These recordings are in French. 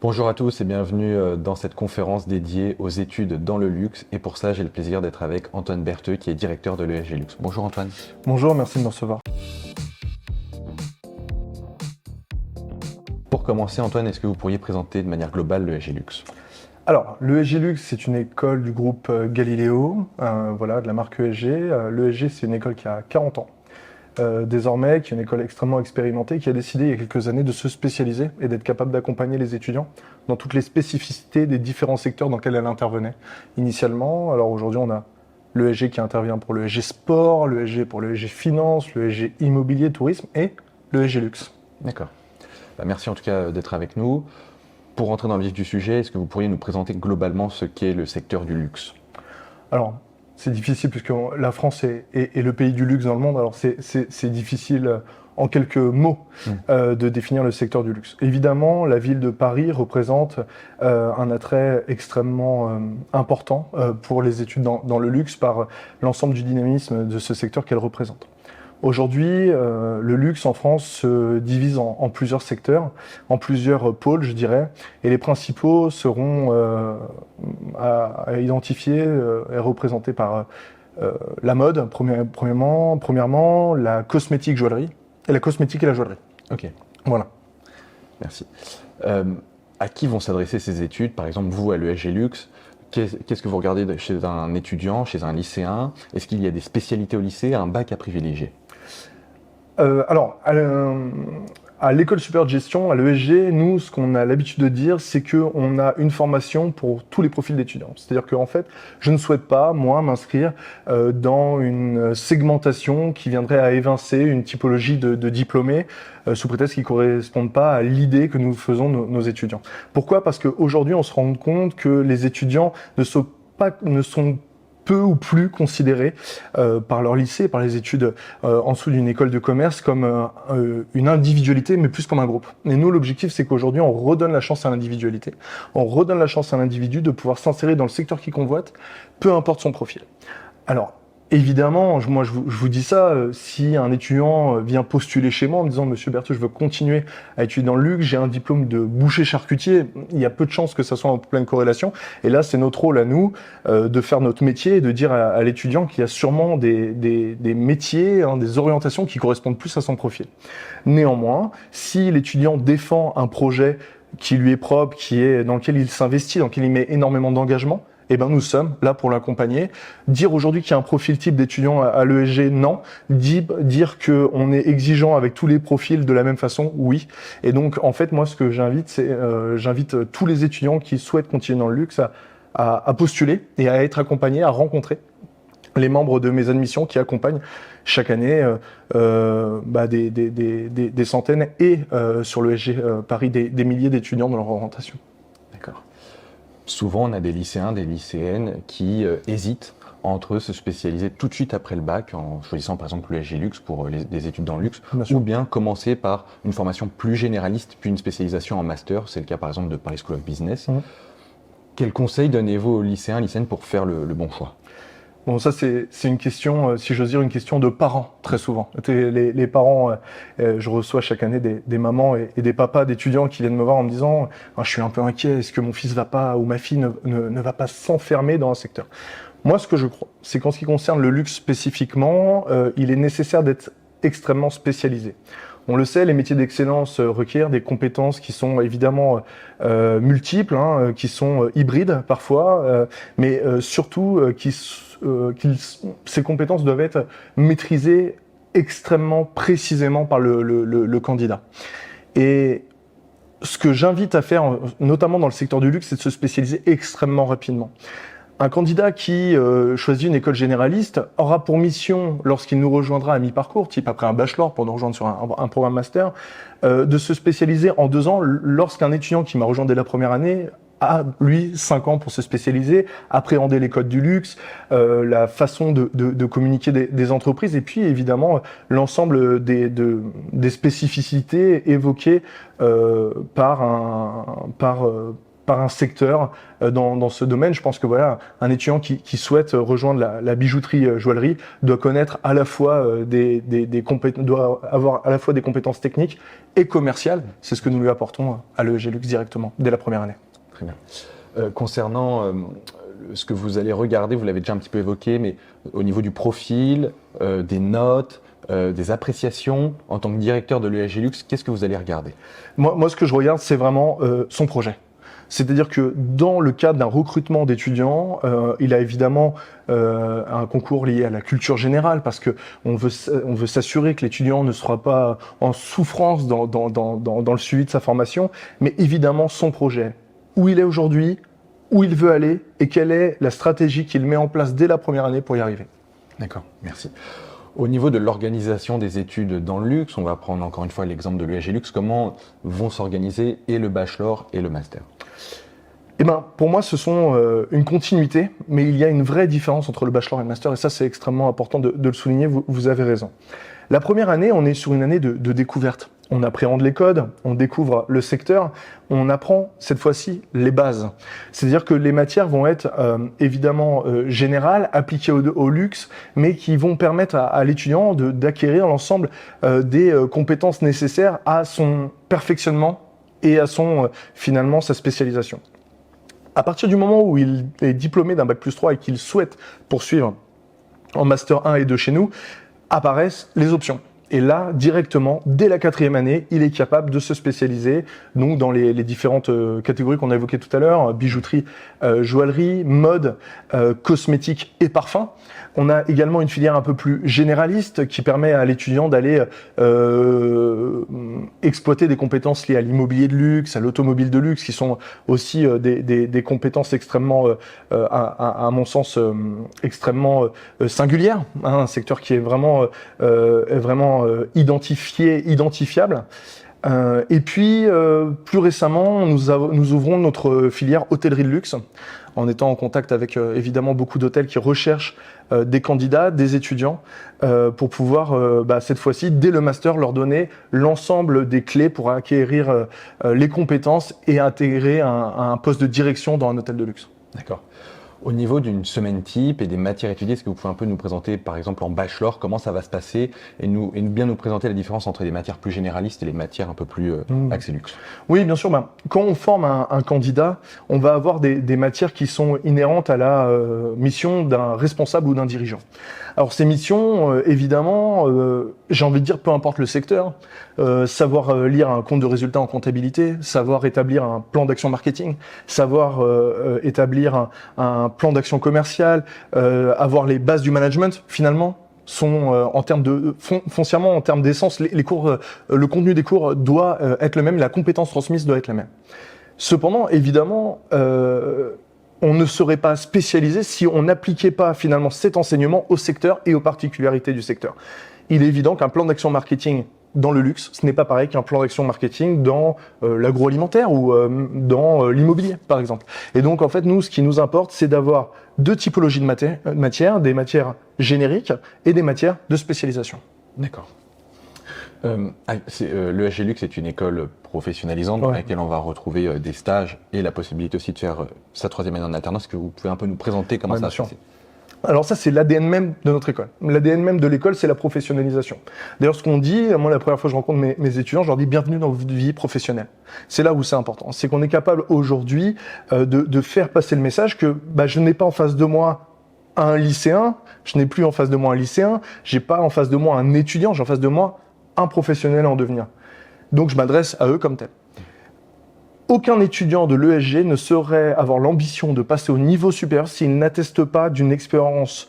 Bonjour à tous et bienvenue dans cette conférence dédiée aux études dans le luxe. Et pour ça, j'ai le plaisir d'être avec Antoine Bertheux, qui est directeur de l'ESG Luxe. Bonjour Antoine. Bonjour, merci de me recevoir. Pour commencer, Antoine, est-ce que vous pourriez présenter de manière globale l'ESG Luxe? Alors, l'ESG Luxe, c'est une école du groupe Galileo, voilà, de la marque ESG. L'ESG, c'est une école qui a 40 ans. Désormais, qui est une école extrêmement expérimentée, qui a décidé il y a quelques années de se spécialiser et d'être capable d'accompagner les étudiants dans toutes les spécificités des différents secteurs dans lesquels elle intervenait initialement. Alors aujourd'hui, on a l'ESG qui intervient pour l'ESG sport, l'ESG pour l'ESG finance, l'ESG immobilier, tourisme et l'ESG luxe. D'accord. Merci en tout cas d'être avec nous. Pour rentrer dans le vif du sujet, est-ce que vous pourriez nous présenter globalement ce qu'est le secteur du luxe? Alors, c'est difficile puisque la France est le pays du luxe dans le monde. Alors, c'est difficile en quelques mots de définir le secteur du luxe. Évidemment, la ville de Paris représente un attrait extrêmement important pour les études dans le luxe par l'ensemble du dynamisme de ce secteur qu'elle représente. Aujourd'hui, le luxe en France se divise en plusieurs secteurs, en plusieurs pôles, je dirais, et les principaux seront à identifier et représentés par la mode, premièrement, la cosmétique joaillerie, et la cosmétique et la joaillerie. Ok, Voilà. merci. À qui vont s'adresser ces études? Par exemple, vous, à l'ESG Luxe, qu'est-ce que vous regardez chez un étudiant, chez un lycéen? Est-ce qu'il y a des spécialités au lycée, un bac à privilégier? Alors, à l'école supérieure de gestion, à l'ESG, nous, ce qu'on a l'habitude de dire, c'est qu'on a une formation pour tous les profils d'étudiants. C'est-à-dire qu'en fait, je ne souhaite pas, moi, m'inscrire dans une segmentation qui viendrait à évincer une typologie de diplômés sous prétexte qu'ils ne correspondent pas à l'idée que nous faisons nos étudiants. Pourquoi? Parce qu'aujourd'hui, on se rend compte que les étudiants ne sont peu ou plus considérés par leur lycée, par les études en dessous d'une école de commerce comme une individualité, mais plus comme un groupe. Et nous, l'objectif, c'est qu'aujourd'hui, on redonne la chance à l'individualité. On redonne la chance à l'individu de pouvoir s'insérer dans le secteur qu'il convoite, peu importe son profil. Alors, évidemment, moi je vous dis ça, si un étudiant vient postuler chez moi en me disant « Monsieur Bertheux, je veux continuer à étudier dans le luxe, j'ai un diplôme de boucher charcutier », il y a peu de chances que ça soit en pleine corrélation. Et là, c'est notre rôle à nous de faire notre métier et de dire à l'étudiant qu'il y a sûrement des métiers, des orientations qui correspondent plus à son profil. Néanmoins, si l'étudiant défend un projet qui lui est propre, dans lequel il s'investit, dans lequel il met énormément d'engagement, eh ben nous sommes là pour l'accompagner. Dire aujourd'hui qu'il y a un profil type d'étudiant à l'ESG, non. Dire qu'on est exigeant avec tous les profils de la même façon, oui. Et donc, en fait, moi, ce que j'invite, c'est j'invite tous les étudiants qui souhaitent continuer dans le luxe à postuler et à être accompagnés, à rencontrer les membres de mes admissions qui accompagnent chaque année des centaines et sur l'ESG Paris des milliers d'étudiants dans leur orientation. D'accord. Souvent, on a des lycéens, des lycéennes qui hésitent entre se spécialiser tout de suite après le bac, en choisissant par exemple l'ESG Luxe pour des études dans le luxe, ou bien commencer par une formation plus généraliste, puis une spécialisation en master. C'est le cas par exemple de Paris School of Business. Quels conseils donnez-vous aux lycéens, lycéennes pour faire le bon choix? Bon, ça c'est une question, si j'ose dire, une question de parents, très souvent. Les parents, je reçois chaque année des mamans et des papas d'étudiants qui viennent me voir en me disant « Je suis un peu inquiet, est-ce que mon fils va pas, ou ma fille ne va pas s'enfermer dans un secteur ?» Moi, ce que je crois, c'est qu'en ce qui concerne le luxe spécifiquement, il est nécessaire d'être extrêmement spécialisé. On le sait, les métiers d'excellence requièrent des compétences qui sont évidemment multiples, qui sont hybrides parfois, mais surtout ces compétences doivent être maîtrisées extrêmement précisément par le candidat. Et ce que j'invite à faire, notamment dans le secteur du luxe, c'est de se spécialiser extrêmement rapidement. Un candidat qui choisit une école généraliste aura pour mission, lorsqu'il nous rejoindra à mi-parcours, type après un bachelor pour nous rejoindre sur un programme master, de se spécialiser en 2 ans lorsqu'un étudiant qui m'a rejoint dès la première année a, lui, 5 ans pour se spécialiser, appréhender les codes du luxe, la façon de communiquer des entreprises et puis évidemment l'ensemble des spécificités évoquées par par un secteur dans ce domaine. Je pense que voilà, un étudiant qui souhaite rejoindre la bijouterie joaillerie doit connaître à la fois doit avoir à la fois des compétences techniques et commerciales. C'est ce que nous lui apportons à l'ESG Luxe directement dès la première année. Très bien. Concernant ce que vous allez regarder, vous l'avez déjà un petit peu évoqué, mais au niveau du profil, des notes, des appréciations, en tant que directeur de l'ESG Luxe, qu'est-ce que vous allez regarder ? Moi, ce que je regarde, c'est vraiment son projet. C'est-à-dire que dans le cadre d'un recrutement d'étudiants, il a évidemment un concours lié à la culture générale, parce que on veut s'assurer que l'étudiant ne sera pas en souffrance dans le suivi de sa formation, mais évidemment son projet, où il est aujourd'hui, où il veut aller et quelle est la stratégie qu'il met en place dès la première année pour y arriver. D'accord, merci. Au niveau de l'organisation des études dans le luxe, on va prendre encore une fois l'exemple de l'ESG Luxe, comment vont s'organiser et le bachelor et le master ? Eh ben, pour moi, ce sont une continuité, mais il y a une vraie différence entre le bachelor et le master, et ça, c'est extrêmement important de le souligner, vous avez raison. La première année, on est sur une année de découverte. On appréhende les codes, on découvre le secteur, on apprend cette fois-ci les bases. C'est-à-dire que les matières vont être évidemment générales, appliquées au luxe, mais qui vont permettre à l'étudiant d'acquérir l'ensemble des compétences nécessaires à son perfectionnement et à finalement sa spécialisation. À partir du moment où il est diplômé d'un Bac+3 et qu'il souhaite poursuivre en Master 1 et 2 chez nous, apparaissent les options. Et là, directement, dès la 4e année, il est capable de se spécialiser donc dans les différentes catégories qu'on a évoquées tout à l'heure, bijouterie, joaillerie, mode, cosmétique et parfum. On a également une filière un peu plus généraliste qui permet à l'étudiant d'aller exploiter des compétences liées à l'immobilier de luxe, à l'automobile de luxe, qui sont aussi des compétences extrêmement, à mon sens, extrêmement singulières. Hein, un secteur qui est vraiment identifiable. Et puis, plus récemment, nous ouvrons notre filière hôtellerie de luxe, en étant en contact avec évidemment beaucoup d'hôtels qui recherchent des candidats, des étudiants, pour pouvoir, cette fois-ci, dès le master, leur donner l'ensemble des clés pour acquérir les compétences et intégrer un poste de direction dans un hôtel de luxe. D'accord. Au niveau d'une semaine type et des matières étudiées, est-ce que vous pouvez un peu nous présenter, par exemple en bachelor, comment ça va se passer et bien nous présenter la différence entre les matières plus généralistes et les matières un peu plus axées luxe ? Oui, bien sûr. Quand on forme un candidat, on va avoir des matières qui sont inhérentes à la mission d'un responsable ou d'un dirigeant. Alors ces missions, évidemment, j'ai envie de dire, peu importe le secteur, savoir lire un compte de résultat en comptabilité, savoir établir un plan d'action marketing, savoir établir un plan d'action commerciale, avoir les bases du management, finalement, sont foncièrement en termes d'essence, les cours, le contenu des cours doit être le même, la compétence transmise doit être la même. Cependant, évidemment, on ne serait pas spécialisé si on n'appliquait pas finalement cet enseignement au secteur et aux particularités du secteur. Il est évident qu'un plan d'action marketing dans le luxe, ce n'est pas pareil qu'un plan d'action marketing dans l'agroalimentaire ou dans l'immobilier, par exemple. Et donc, en fait, nous, ce qui nous importe, c'est d'avoir deux typologies de matières, des matières génériques et des matières de spécialisation. D'accord. L'ESG Luxe est une école professionnalisante dans laquelle on va retrouver des stages et la possibilité aussi de faire sa 3e année en alternance. Est-ce que vous pouvez un peu nous présenter comment ça va se passer ? Alors ça, c'est l'ADN même de notre école. L'ADN même de l'école, c'est la professionnalisation. D'ailleurs, ce qu'on dit, moi, la première fois que je rencontre mes étudiants, je leur dis bienvenue dans votre vie professionnelle. C'est là où c'est important. C'est qu'on est capable aujourd'hui de faire passer le message que je n'ai pas en face de moi un lycéen, je n'ai plus en face de moi un lycéen, j'ai pas en face de moi un étudiant, j'ai en face de moi un professionnel en devenir. Donc je m'adresse à eux comme tel. Aucun étudiant de l'ESG ne saurait avoir l'ambition de passer au niveau supérieur s'il n'atteste pas d'une expérience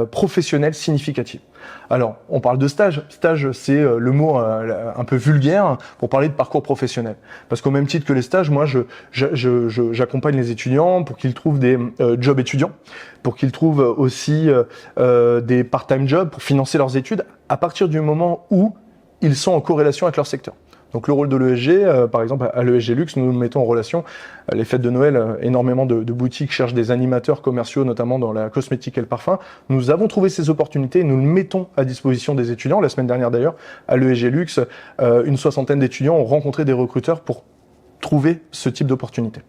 professionnelle significative. Alors, on parle de stage. Stage, c'est le mot un peu vulgaire pour parler de parcours professionnel. Parce qu'au même titre que les stages, moi, j'accompagne les étudiants pour qu'ils trouvent des jobs étudiants, pour qu'ils trouvent aussi des part-time jobs pour financer leurs études à partir du moment où ils sont en corrélation avec leur secteur. Donc le rôle de l'ESG, par exemple à l'ESG Luxe, nous nous mettons en relation. Les fêtes de Noël, énormément de boutiques cherchent des animateurs commerciaux, notamment dans la cosmétique et le parfum. Nous avons trouvé ces opportunités et nous le mettons à disposition des étudiants. La semaine dernière d'ailleurs, à l'ESG Luxe, une 60aine d'étudiants ont rencontré des recruteurs pour trouver ce type d'opportunité.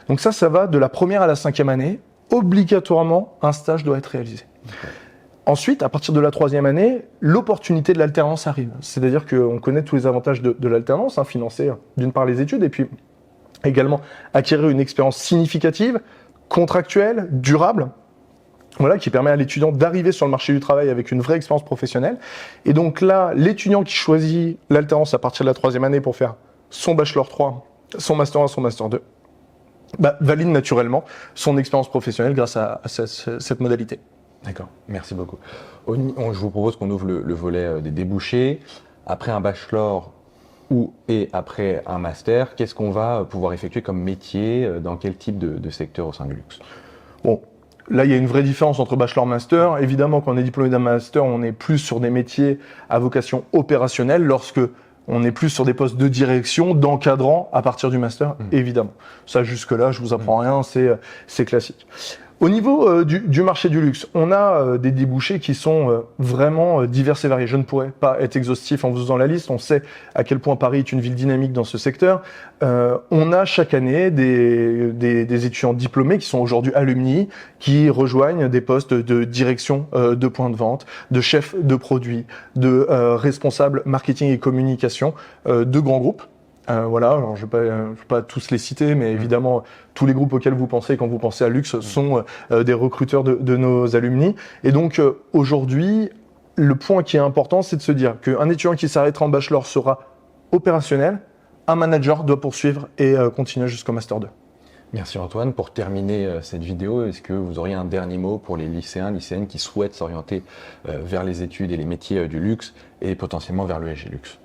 Donc ça va de la première à la 5e année. Obligatoirement, un stage doit être réalisé. Ensuite, à partir de la 3e année, l'opportunité de l'alternance arrive. C'est-à-dire qu'on connaît tous les avantages de l'alternance, financer d'une part les études et puis également acquérir une expérience significative, contractuelle, durable, voilà, qui permet à l'étudiant d'arriver sur le marché du travail avec une vraie expérience professionnelle. Et donc là, l'étudiant qui choisit l'alternance à partir de la 3e année pour faire son Bachelor 3, son Master 1, son Master 2, valide naturellement son expérience professionnelle grâce à cette modalité. D'accord, merci beaucoup. Je vous propose qu'on ouvre le volet des débouchés. Après un bachelor et après un master, qu'est-ce qu'on va pouvoir effectuer comme métier dans quel type de secteur au sein du luxe? Bon, là il y a une vraie différence entre bachelor et master. Évidemment, quand on est diplômé d'un master, on est plus sur des métiers à vocation opérationnelle lorsque on est plus sur des postes de direction, d'encadrant à partir du master, évidemment. Ça, jusque-là, je vous apprends rien, c'est classique. Au niveau du marché du luxe, on a des débouchés qui sont vraiment divers et variés. Je ne pourrais pas être exhaustif en vous faisant la liste. On sait à quel point Paris est une ville dynamique dans ce secteur. On a chaque année des étudiants diplômés qui sont aujourd'hui alumni, qui rejoignent des postes de direction de points de vente, de chef de produit, de responsable marketing et communication de grands groupes. Voilà, alors je vais pas tous les citer, mais évidemment, tous les groupes auxquels vous pensez quand vous pensez à luxe sont des recruteurs de nos alumni. Et donc, aujourd'hui, le point qui est important, c'est de se dire qu'un étudiant qui s'arrêtera en bachelor sera opérationnel, un manager doit poursuivre et continuer jusqu'au Master 2. Merci Antoine. Pour terminer cette vidéo, est-ce que vous auriez un dernier mot pour les lycéens, lycéennes qui souhaitent s'orienter vers les études et les métiers du luxe et potentiellement vers l'ESG Luxe?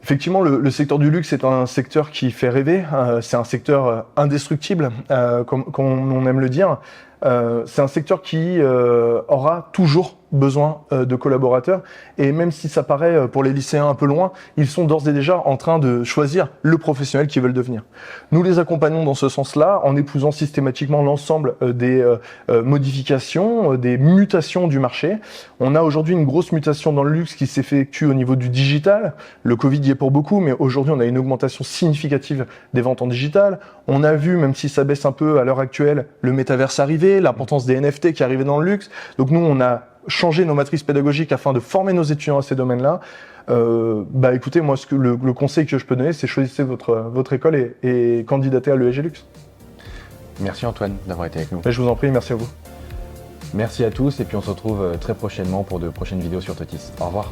Effectivement, le secteur du luxe est un secteur qui fait rêver. C'est un secteur indestructible, comme on aime le dire. C'est un secteur qui aura toujours besoin de collaborateurs. Et même si ça paraît pour les lycéens un peu loin, ils sont d'ores et déjà en train de choisir le professionnel qu'ils veulent devenir. Nous les accompagnons dans ce sens-là en épousant systématiquement l'ensemble des modifications, des mutations du marché. On a aujourd'hui une grosse mutation dans le luxe qui s'effectue au niveau du digital. Le Covid y est pour beaucoup, mais aujourd'hui on a une augmentation significative des ventes en digital. On a vu, même si ça baisse un peu à l'heure actuelle, le métaverse arriver, l'importance des NFT qui arrivaient dans le luxe. Donc nous, on a changé nos matrices pédagogiques afin de former nos étudiants à ces domaines-là. Écoutez, moi, le conseil que je peux donner, c'est choisissez votre école et candidatez à l'ESG Luxe. Merci Antoine d'avoir été avec nous. Je vous en prie, merci à vous. Merci à tous et puis on se retrouve très prochainement pour de prochaines vidéos sur Totis. Au revoir.